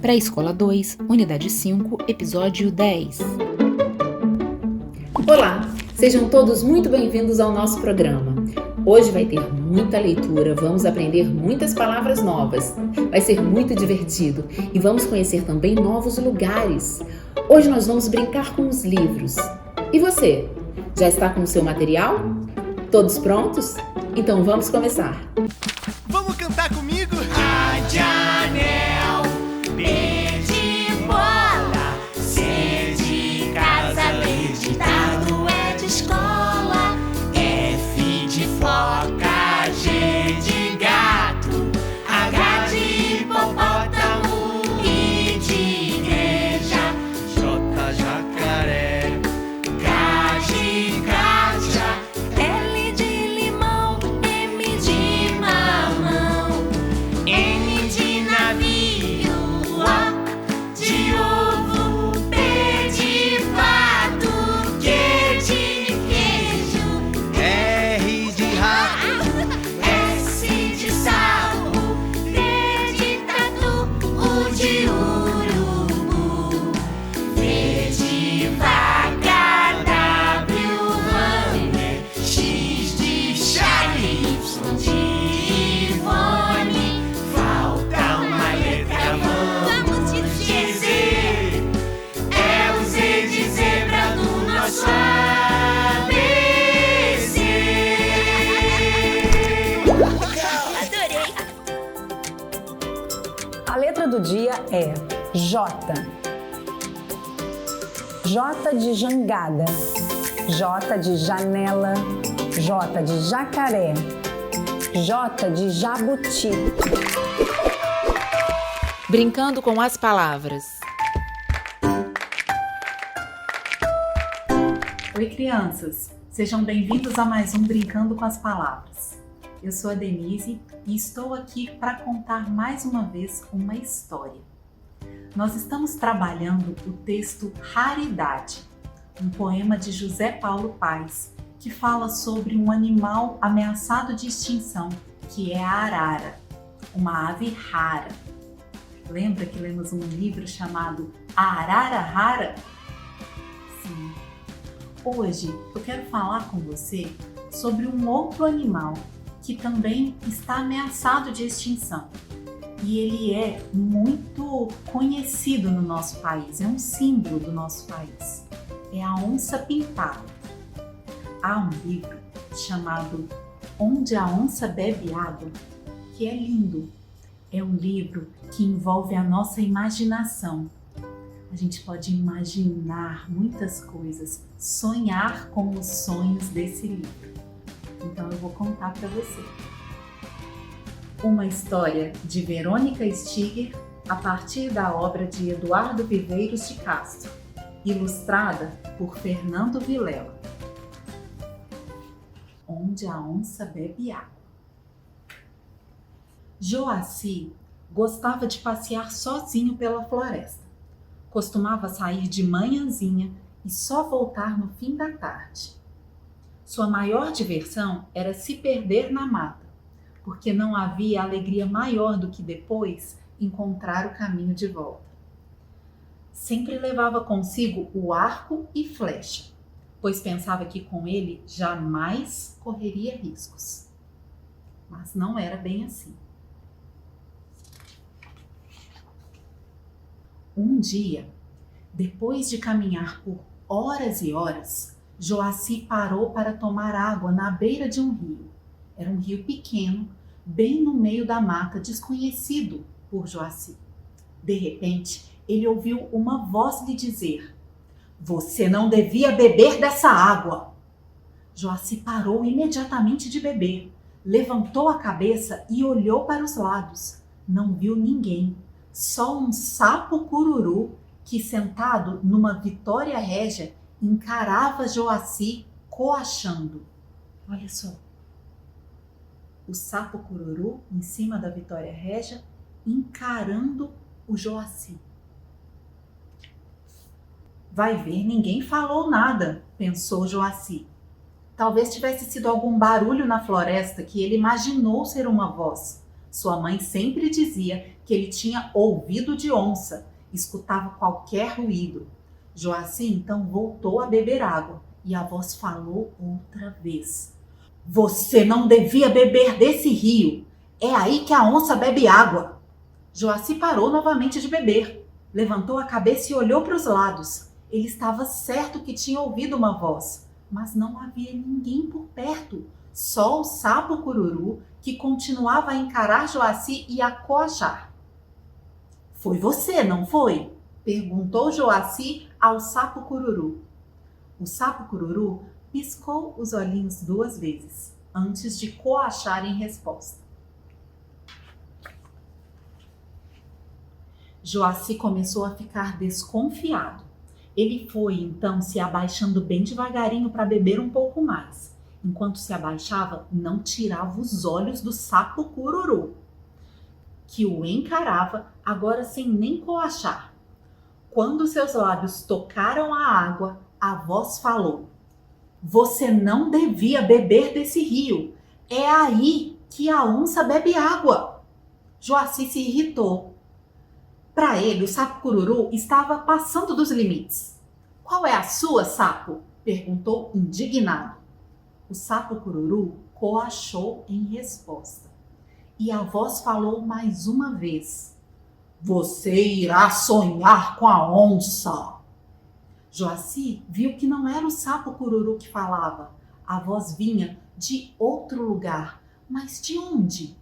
Pré-Escola 2, Unidade 5, Episódio 10. Olá, sejam todos muito bem-vindos ao nosso programa. Hoje vai ter muita leitura, vamos aprender muitas palavras novas. Vai ser muito divertido e vamos conhecer também novos lugares. Hoje nós vamos brincar com os livros. E você, já está com o seu material? Todos prontos? Então vamos começar. Vamos cantar comigo? Anel, B de bola, C de casa, D de dado, E de escola, F de foca, G de gato, H de hipopótamo, I de igreja, J, jacaré. K de caixa, L de limão, M de mamão, N de navio, O de ovo, P de pato, Q de queijo, R de rato. S de sapo, T de tatu, U de urubu, V de vaca, W hammer, X de Charlie, Y de Ivone, falta uma letra, vamos dizer, é o Z de zebra do nosso ABC. Adorei! A letra do dia é J. J de jangada, J de janela, J de jacaré, J de jabuti. Brincando com as palavras. Oi, crianças! Sejam bem-vindos a mais um Brincando com as Palavras. Eu sou a Denise e estou aqui para contar mais uma vez uma história. Nós estamos trabalhando o texto Raridade, um poema de José Paulo Paes, que fala sobre um animal ameaçado de extinção, que é a arara, uma ave rara. Lembra que lemos um livro chamado A Arara Rara? Sim. Hoje eu quero falar com você sobre um outro animal que também está ameaçado de extinção. E ele é muito conhecido no nosso país, é um símbolo do nosso país. É a onça-pintada. Há um livro chamado Onde a Onça Bebe Água, que é lindo. É um livro que envolve a nossa imaginação. A gente pode imaginar muitas coisas, sonhar com os sonhos desse livro. Então eu vou contar para você. Uma história de Verônica Stiger a partir da obra de Eduardo Viveiros de Castro, ilustrada por Fernando Vilela. Onde a onça bebe água. Joaci gostava de passear sozinho pela floresta. Costumava sair de manhãzinha e só voltar no fim da tarde. Sua maior diversão era se perder na mata, porque não havia alegria maior do que depois encontrar o caminho de volta. Sempre levava consigo o arco e flecha, pois pensava que com ele jamais correria riscos. Mas não era bem assim. Um dia, depois de caminhar por horas e horas, Joaci parou para tomar água na beira de um rio. Era um rio pequeno, bem no meio da mata, desconhecido por Joaci. De repente, ele ouviu uma voz lhe dizer: "Você não devia beber dessa água." Joaci parou imediatamente de beber, levantou a cabeça e olhou para os lados. Não viu ninguém, só um sapo cururu que, sentado numa Vitória Régia, encarava Joaci coachando. Olha só. O sapo cururu em cima da Vitória Régia, encarando o Joaci. Vai ver, ninguém falou nada, pensou Joaci. Talvez tivesse sido algum barulho na floresta que ele imaginou ser uma voz. Sua mãe sempre dizia que ele tinha ouvido de onça, escutava qualquer ruído. Joaci então voltou a beber água e a voz falou outra vez. Você não devia beber desse rio. É aí que a onça bebe água. Joaci parou novamente de beber. Levantou a cabeça e olhou para os lados. Ele estava certo que tinha ouvido uma voz, mas não havia ninguém por perto. Só o sapo cururu, que continuava a encarar Joaci e a coachar. Foi você, não foi? Perguntou Joaci ao sapo cururu. O sapo cururu piscou os olhinhos 2 vezes, antes de coachar em resposta. Joaci começou a ficar desconfiado. Ele foi, então, se abaixando bem devagarinho para beber um pouco mais. Enquanto se abaixava, não tirava os olhos do sapo cururu, que o encarava, agora sem nem coachar. Quando seus lábios tocaram a água, a voz falou. Você não devia beber desse rio. É aí que a onça bebe água. Joaci se irritou. Para ele, o sapo cururu estava passando dos limites. Qual é a sua, sapo? Perguntou indignado. O sapo cururu coachou em resposta. E a voz falou mais uma vez. Você irá sonhar com a onça. Joaci viu que não era o sapo cururu que falava. A voz vinha de outro lugar. Mas de onde?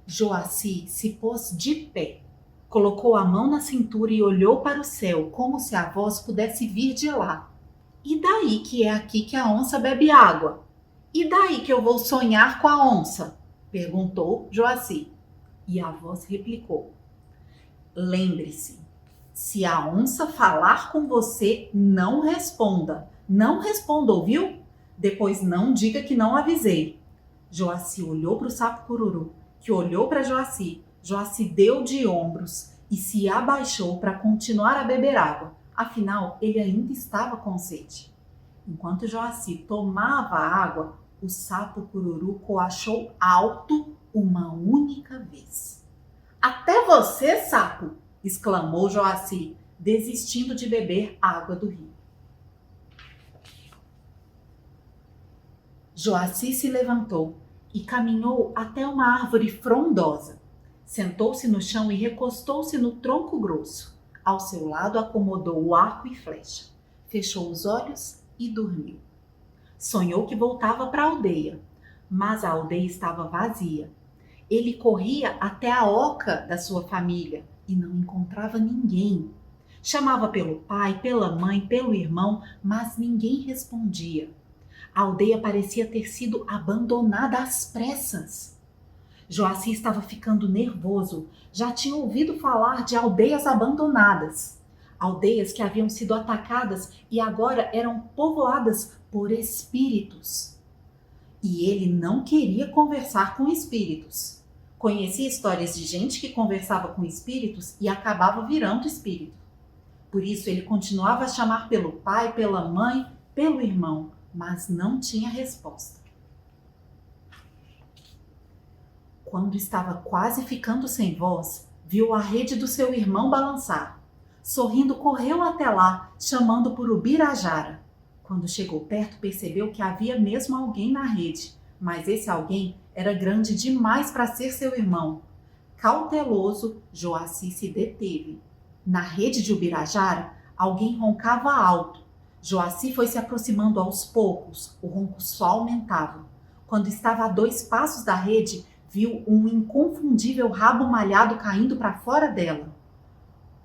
Joaci se pôs de pé, colocou a mão na cintura e olhou para o céu, como se a voz pudesse vir de lá. E daí que é aqui que a onça bebe água? E daí que eu vou sonhar com a onça? Perguntou Joaci. E a voz replicou. Lembre-se, se a onça falar com você, não responda. Não responda, ouviu? Depois não diga que não avisei. Joaci olhou para o sapo cururu, que olhou para Joaci. Joaci deu de ombros e se abaixou para continuar a beber água. Afinal, ele ainda estava com sede. Enquanto Joaci tomava a água, o sapo cururu coachou alto uma única vez. Até você, sapo! Exclamou Joaci, desistindo de beber água do rio. Joaci se levantou e caminhou até uma árvore frondosa. Sentou-se no chão e recostou-se no tronco grosso. Ao seu lado acomodou o arco e flecha. Fechou os olhos e dormiu. Sonhou que voltava para a aldeia, mas a aldeia estava vazia. Ele corria até a oca da sua família e não encontrava ninguém. Chamava pelo pai, pela mãe, pelo irmão, mas ninguém respondia. A aldeia parecia ter sido abandonada às pressas. Joaci estava ficando nervoso. Já tinha ouvido falar de aldeias abandonadas. Aldeias que haviam sido atacadas e agora eram povoadas por espíritos. E ele não queria conversar com espíritos. Conhecia histórias de gente que conversava com espíritos e acabava virando espírito. Por isso ele continuava a chamar pelo pai, pela mãe, pelo irmão, mas não tinha resposta. Quando estava quase ficando sem voz, viu a rede do seu irmão balançar. Sorrindo, correu até lá, chamando por Ubirajara. Quando chegou perto, percebeu que havia mesmo alguém na rede, mas esse alguém era grande demais para ser seu irmão. Cauteloso, Joaci se deteve. Na rede de Ubirajara, alguém roncava alto. Joaci foi se aproximando aos poucos, o ronco só aumentava. Quando estava a 2 passos da rede, viu um inconfundível rabo malhado caindo para fora dela.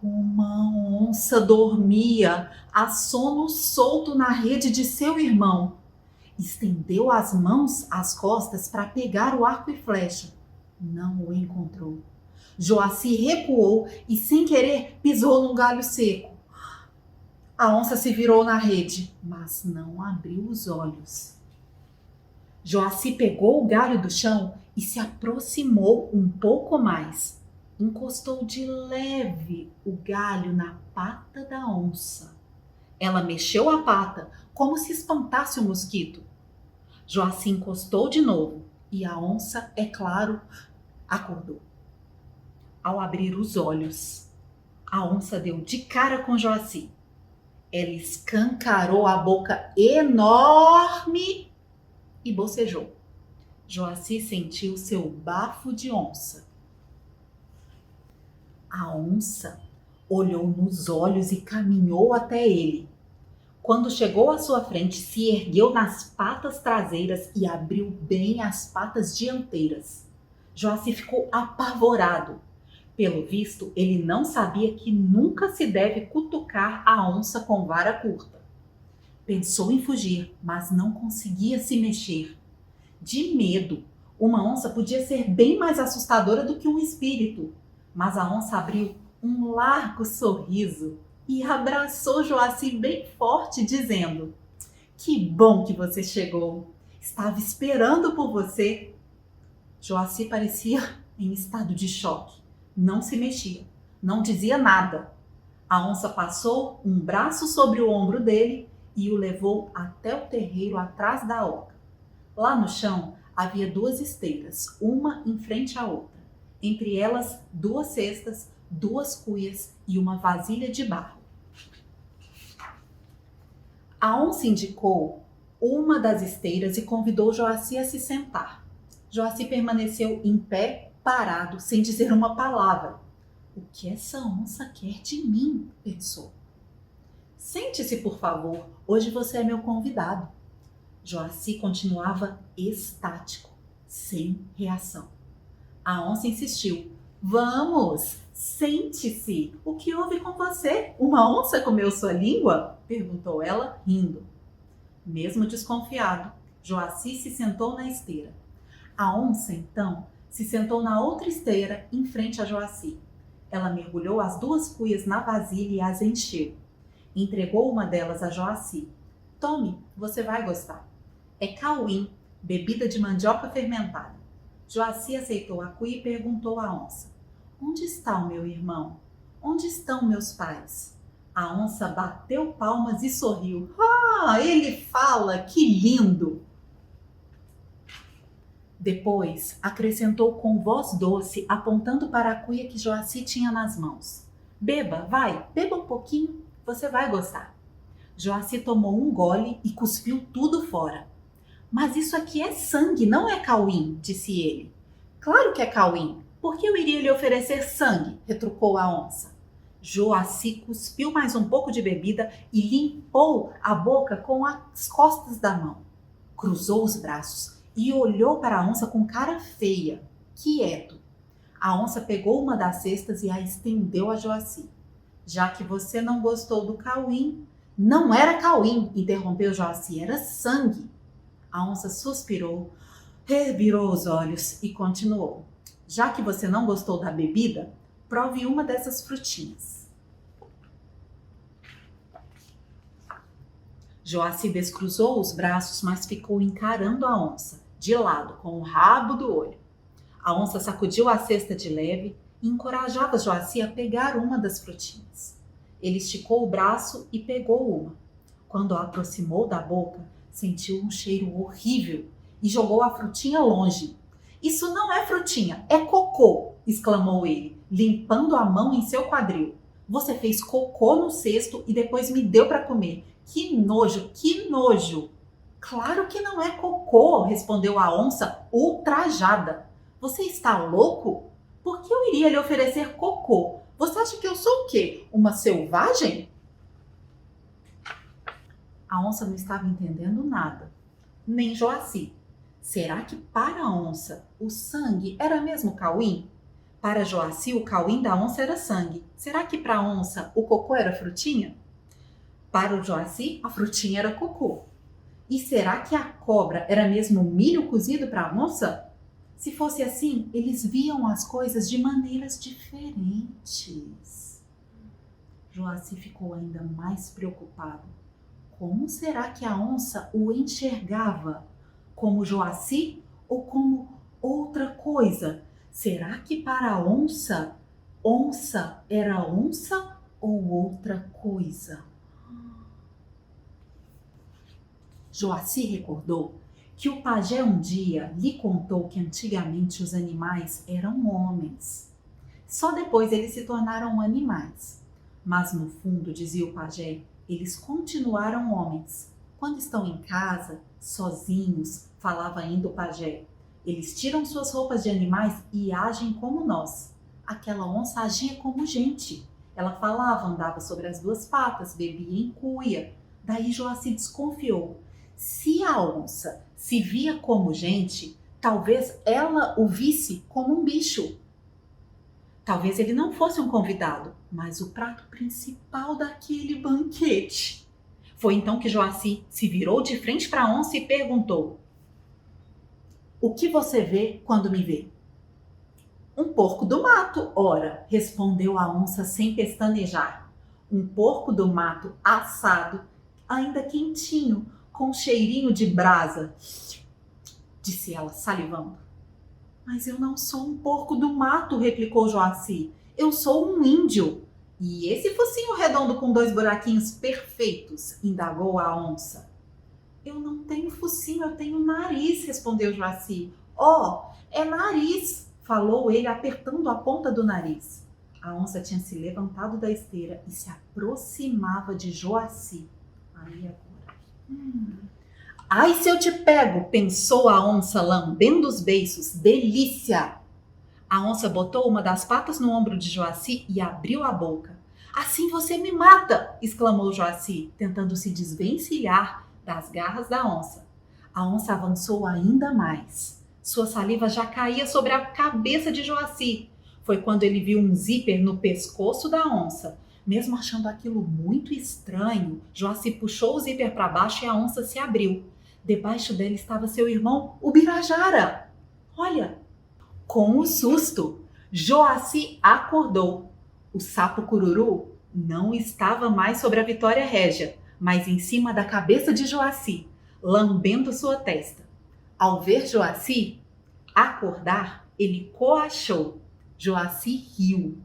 Uma onça dormia, a sono solto na rede de seu irmão. Estendeu as mãos às costas para pegar o arco e flecha. Não o encontrou. Joaci recuou e, sem querer, pisou num galho seco. A onça se virou na rede, mas não abriu os olhos. Joaci pegou o galho do chão e se aproximou um pouco mais. Encostou de leve o galho na pata da onça. Ela mexeu a pata como se espantasse o mosquito. Joaci encostou de novo e a onça, é claro, acordou. Ao abrir os olhos, a onça deu de cara com Joaci. Ela escancarou a boca enorme e bocejou. Joaci sentiu seu bafo de onça. A onça olhou nos olhos e caminhou até ele. Quando chegou à sua frente, se ergueu nas patas traseiras e abriu bem as patas dianteiras. Joaci ficou apavorado. Pelo visto, ele não sabia que nunca se deve cutucar a onça com vara curta. Pensou em fugir, mas não conseguia se mexer. De medo, uma onça podia ser bem mais assustadora do que um espírito. Mas a onça abriu um largo sorriso e abraçou Joaci bem forte, dizendo: "Que bom que você chegou! Estava esperando por você." Joaci parecia em estado de choque. Não se mexia, não dizia nada. A onça passou um braço sobre o ombro dele e o levou até o terreiro atrás da oca. Lá no chão havia 2 esteiras, uma em frente à outra. Entre elas, 2 cestas, 2 cuias e uma vasilha de barro. A onça indicou uma das esteiras e convidou Joaci a se sentar. Joaci permaneceu em pé, parado, sem dizer uma palavra. "O que essa onça quer de mim?" pensou. "Sente-se, por favor. Hoje você é meu convidado." Joaci continuava estático, sem reação. A onça insistiu: "Vamos, sente-se. O que houve com você? Uma onça comeu sua língua?" perguntou ela, rindo. Mesmo desconfiado, Joaci se sentou na esteira. A onça, então, se sentou na outra esteira, em frente a Joaci. Ela mergulhou as 2 cuias na vasilha e as encheu. Entregou uma delas a Joaci. "Tome, você vai gostar. É cauim, bebida de mandioca fermentada." Joaci aceitou a cuia e perguntou à onça: "Onde está o meu irmão? Onde estão meus pais?" A onça bateu palmas e sorriu. "Ah, ele fala, que lindo!" Depois, acrescentou com voz doce, apontando para a cuia que Joaci tinha nas mãos: "Beba, vai, beba um pouquinho, você vai gostar." Joaci tomou um gole e cuspiu tudo fora. "Mas isso aqui é sangue, não é cauim," disse ele. "Claro que é cauim. Por que eu iria lhe oferecer sangue?" retrucou a onça. Joaci cuspiu mais um pouco de bebida e limpou a boca com as costas da mão. Cruzou os braços e olhou para a onça com cara feia, quieto. A onça pegou uma das cestas e a estendeu a Joaci. "Já que você não gostou do cauim..." "Não era cauim," interrompeu Joaci, "era sangue." A onça suspirou, revirou os olhos e continuou: "Já que você não gostou da bebida, prove uma dessas frutinhas." Joaci descruzou os braços, mas ficou encarando a onça, de lado, com o rabo do olho. A onça sacudiu a cesta de leve e encorajava Joaci a pegar uma das frutinhas. Ele esticou o braço e pegou uma. Quando a aproximou da boca, sentiu um cheiro horrível e jogou a frutinha longe. "Isso não é frutinha, é cocô!" exclamou ele, limpando a mão em seu quadril. "Você fez cocô no cesto e depois me deu para comer. Que nojo, que nojo!" "Claro que não é cocô," respondeu a onça, ultrajada. "Você está louco? Por que eu iria lhe oferecer cocô? Você acha que eu sou o quê? Uma selvagem?" A onça não estava entendendo nada, nem Joaci. Será que para a onça o sangue era mesmo cauim? Para Joaci o cauim da onça era sangue. Será que para a onça o cocô era frutinha? Para o Joaci a frutinha era cocô. E será que a cobra era mesmo milho cozido para a onça? Se fosse assim, eles viam as coisas de maneiras diferentes. Joaci ficou ainda mais preocupado. Como será que a onça o enxergava? Como Joaci ou como outra coisa? Será que para a onça, onça era onça ou outra coisa? Joaci recordou que o pajé um dia lhe contou que antigamente os animais eram homens. Só depois eles se tornaram animais. Mas no fundo, dizia o pajé, eles continuaram homens. Quando estão em casa, sozinhos, falava ainda o pajé, eles tiram suas roupas de animais e agem como nós. Aquela onça agia como gente. Ela falava, andava sobre as duas patas, bebia em cuia. Daí Joaci desconfiou. Se a onça se via como gente, talvez ela o visse como um bicho. Talvez ele não fosse um convidado, mas o prato principal daquele banquete. Foi então que Joaci se virou de frente para a onça e perguntou: o que você vê quando me vê? Um porco do mato, ora, respondeu a onça sem pestanejar. Um porco do mato assado, ainda quentinho, com cheirinho de brasa, disse ela, salivando. Mas eu não sou um porco do mato, replicou Joaci. Eu sou um índio. E esse focinho redondo com 2 buraquinhos perfeitos, indagou a onça. Eu não tenho focinho, eu tenho nariz, respondeu Joaci. Oh, é nariz, falou ele apertando a ponta do nariz. A onça tinha se levantado da esteira e se aproximava de Joaci. Aí agora... Ai, se eu te pego, pensou a onça, lambendo os beiços. Delícia! A onça botou uma das patas no ombro de Joaci e abriu a boca. Assim você me mata! Exclamou Joaci, tentando se desvencilhar das garras da onça. A onça avançou ainda mais. Sua saliva já caía sobre a cabeça de Joaci. Foi quando ele viu um zíper no pescoço da onça. Mesmo achando aquilo muito estranho, Joaci puxou o zíper para baixo e a onça se abriu. Debaixo dela estava seu irmão, o Birajara. Olha! Com um susto, Joaci acordou. O sapo cururu não estava mais sobre a Vitória Régia, mas em cima da cabeça de Joaci, lambendo sua testa. Ao ver Joaci acordar, ele coachou. Joaci riu.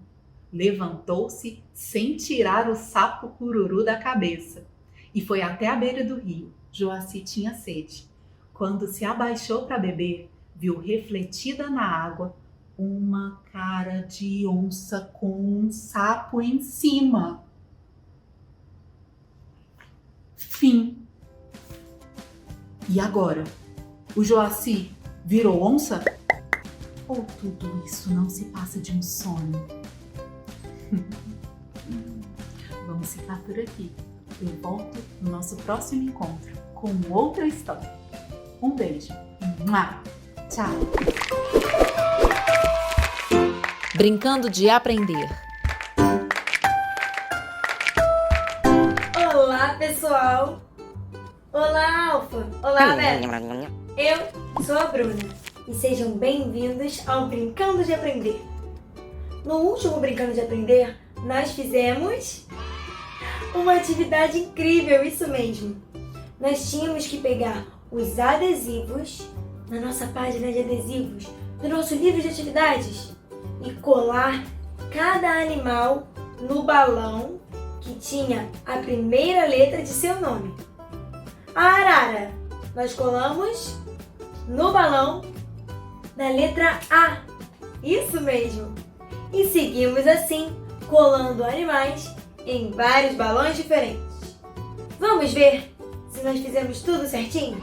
Levantou-se sem tirar o sapo cururu da cabeça e foi até a beira do rio. Joaci tinha sede. Quando se abaixou para beber, viu refletida na água uma cara de onça com um sapo em cima. Fim. E agora? O Joaci virou onça? Ou tudo isso não se passa de um sonho? Vamos ficar por aqui. Eu volto no nosso próximo encontro com outra história. Um beijo. Tchau. Brincando de aprender. Olá, pessoal! Olá, Alfa! Olá, Beto! Eu sou a Bruna e sejam bem-vindos ao Brincando de Aprender. No último Brincando de Aprender, nós fizemos uma atividade incrível, isso mesmo. Nós tínhamos que pegar os adesivos na nossa página de adesivos do nosso livro de atividades e colar cada animal no balão que tinha a primeira letra de seu nome. A arara, nós colamos no balão da letra A. Isso mesmo! E seguimos assim, colando animais em vários balões diferentes. Vamos ver se nós fizemos tudo certinho?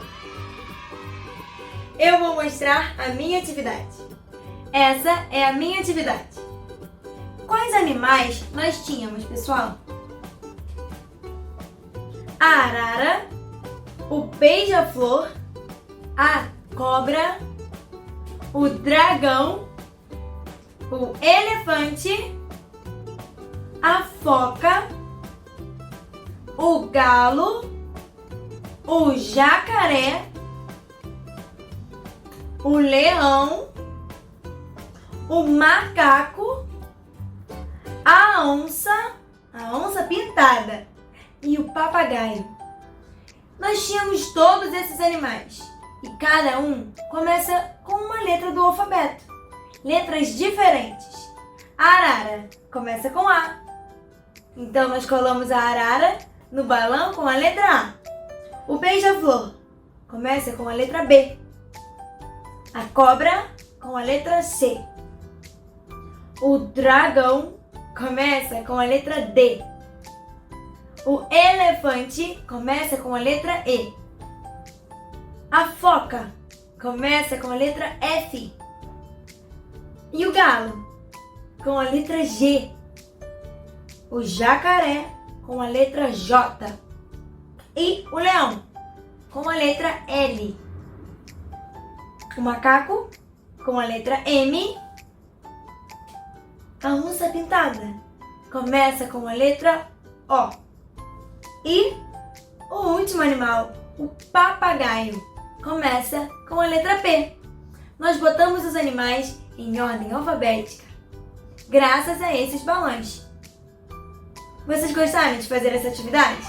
Eu vou mostrar a minha atividade. Essa é a minha atividade. Quais animais nós tínhamos, pessoal? A arara, o beija-flor, a cobra, o dragão, o elefante, a foca, o galo, o jacaré, o leão, o macaco, a onça pintada e o papagaio. Nós tínhamos todos esses animais e cada um começa com uma letra do alfabeto, letras diferentes. A arara começa com A, então nós colamos a arara no balão com a letra A. O beija-flor começa com a letra B. A cobra com a letra C. O dragão começa com a letra D. O elefante começa com a letra E. A foca começa com a letra F. E o galo com a letra G. O jacaré com a letra J. E o leão com a letra L. O macaco com a letra M. A onça pintada começa com a letra O. E o último animal, o papagaio, começa com a letra P. Nós botamos os animais em ordem alfabética, graças a esses balões. Vocês gostaram de fazer essa atividade?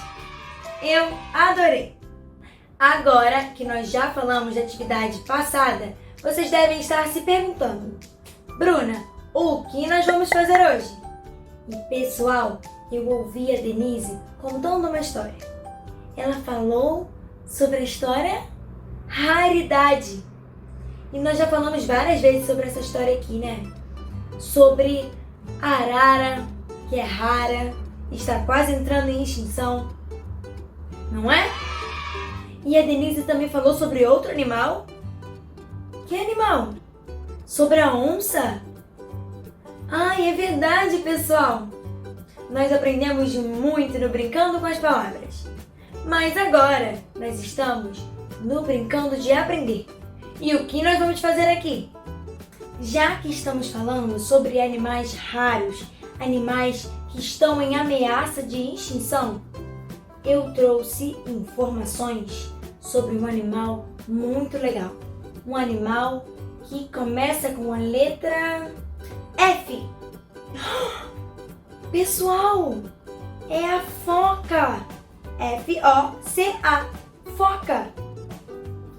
Eu adorei! Agora que nós já falamos da atividade passada, vocês devem estar se perguntando: Bruna, o que nós vamos fazer hoje? E pessoal, eu ouvi a Denise contando uma história. Ela falou sobre a história raridade. E nós já falamos várias vezes sobre essa história aqui, né? Sobre a arara, que é rara, está quase entrando em extinção, não é? E a Denise também falou sobre outro animal. Que animal? Sobre a onça? Ai, é verdade, pessoal! Nós aprendemos muito no Brincando com as Palavras. Mas agora nós estamos no Brincando de Aprender. E o que nós vamos fazer aqui? Já que estamos falando sobre animais raros, animais que estão em ameaça de extinção, eu trouxe informações sobre um animal muito legal. Um animal que começa com a letra F. Pessoal, é a foca. F-O-C-A. Foca.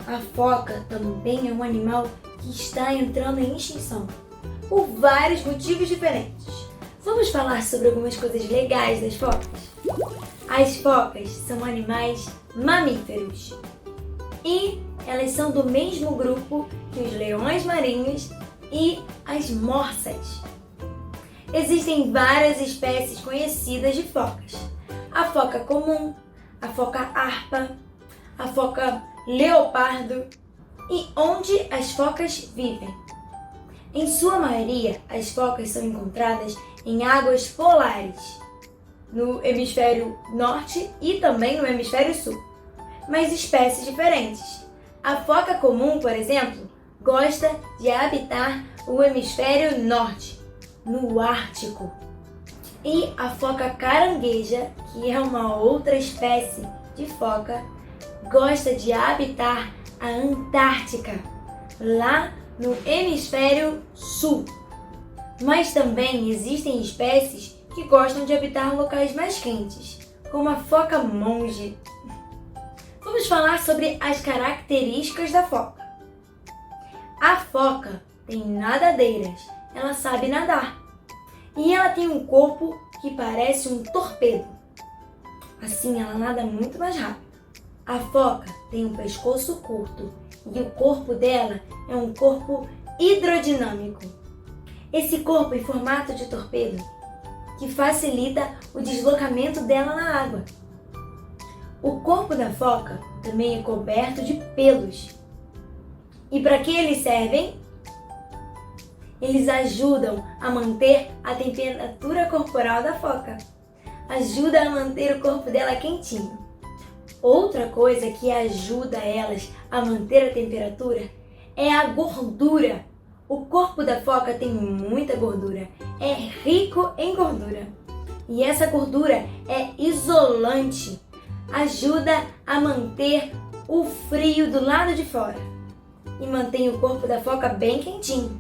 A foca também é um animal que está entrando em extinção por vários motivos diferentes. Vamos falar sobre algumas coisas legais das focas? As focas são animais mamíferos e elas são do mesmo grupo que os leões marinhos e as morsas. Existem várias espécies conhecidas de focas. A foca comum, a foca arpa, a foca leopardo e onde as focas vivem. Em sua maioria, as focas são encontradas em águas polares, no hemisfério norte e também no hemisfério sul, mas espécies diferentes. A foca comum, por exemplo, gosta de habitar o hemisfério norte, no Ártico. E a foca carangueja, que é uma outra espécie de foca, gosta de habitar a Antártica, lá no hemisfério sul. Mas também existem espécies que gostam de habitar locais mais quentes, como a foca monge. Vamos falar sobre as características da foca. A foca tem nadadeiras, ela sabe nadar. E ela tem um corpo que parece um torpedo. Assim, ela nada muito mais rápido. A foca tem um pescoço curto e o corpo dela é um corpo hidrodinâmico. Esse corpo em formato de torpedo que facilita o deslocamento dela na água. O corpo da foca também é coberto de pelos. E para que eles servem? Eles ajudam a manter a temperatura corporal da foca. Ajuda a manter o corpo dela quentinho. Outra coisa que ajuda elas a manter a temperatura é a gordura. O corpo da foca tem muita gordura, é rico em gordura. E essa gordura é isolante, ajuda a manter o frio do lado de fora e mantém o corpo da foca bem quentinho.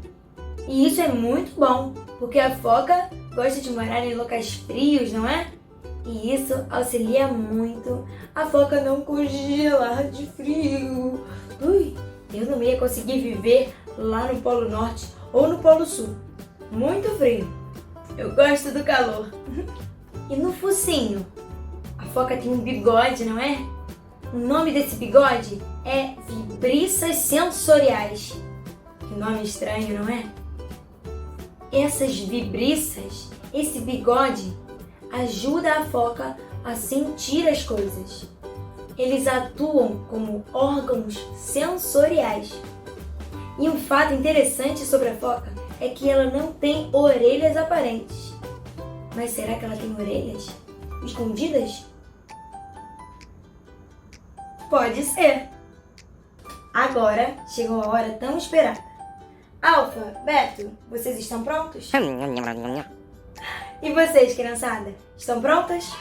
E isso é muito bom, porque a foca gosta de morar em locais frios, não é? E isso auxilia muito a foca não congelar de frio. Ui, eu não ia conseguir viver lá no Polo Norte ou no Polo Sul. Muito frio. Eu gosto do calor. E no focinho? A foca tem um bigode, não é? O nome desse bigode é vibriças sensoriais. Que nome estranho, não é? Essas vibriças, esse bigode, ajuda a foca a sentir as coisas. Eles atuam como órgãos sensoriais. E um fato interessante sobre a foca é que ela não tem orelhas aparentes. Mas será que ela tem orelhas escondidas? Pode ser. Agora chegou a hora tão esperada. Alfa, Beto, vocês estão prontos? E vocês, criançada, estão prontas?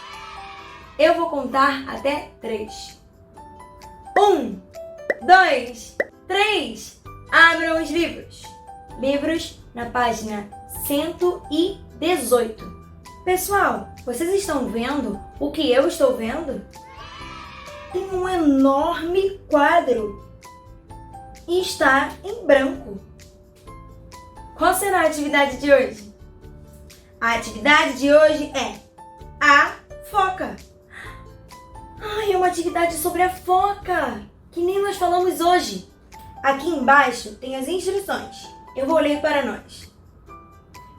Eu vou contar até 3. 1, 2, 3. Abram os livros. Livros na página 118. Pessoal, vocês estão vendo o que eu estou vendo? Tem um enorme quadro e está em branco. Qual será a atividade de hoje? A atividade de hoje é a foca. É uma atividade sobre a foca, que nem nós falamos hoje. Aqui embaixo tem as instruções. Eu vou ler para nós.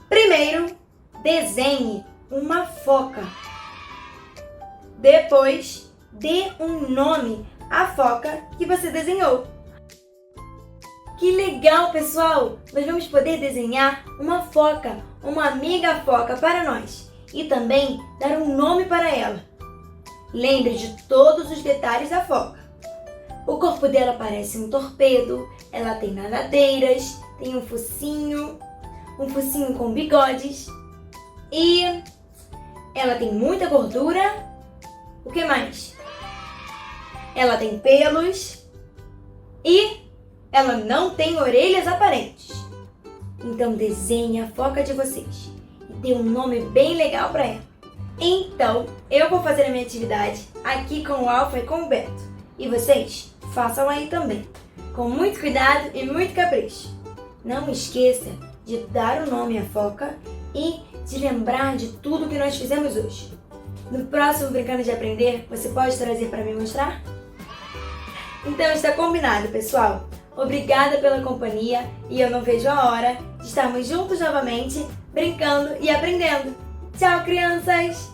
Primeiro, desenhe uma foca. Depois, dê um nome à foca que você desenhou. Que legal, pessoal! Nós vamos poder desenhar uma foca, uma amiga foca para nós e também dar um nome para ela. Lembre de todos os detalhes da foca. O corpo dela parece um torpedo, ela tem nadadeiras, tem um focinho com bigodes e ela tem muita gordura. O que mais? Ela tem pelos e ela não tem orelhas aparentes. Então desenhe a foca de vocês e dê um nome bem legal para ela. Então, eu vou fazer a minha atividade aqui com o Alfa e com o Beto. E vocês façam aí também, com muito cuidado e muito capricho. Não esqueça de dar o nome à foca e de lembrar de tudo que nós fizemos hoje. No próximo Brincando de Aprender, você pode trazer para me mostrar? Então está combinado, pessoal. Obrigada pela companhia e eu não vejo a hora de estarmos juntos novamente, brincando e aprendendo. Tchau, crianças!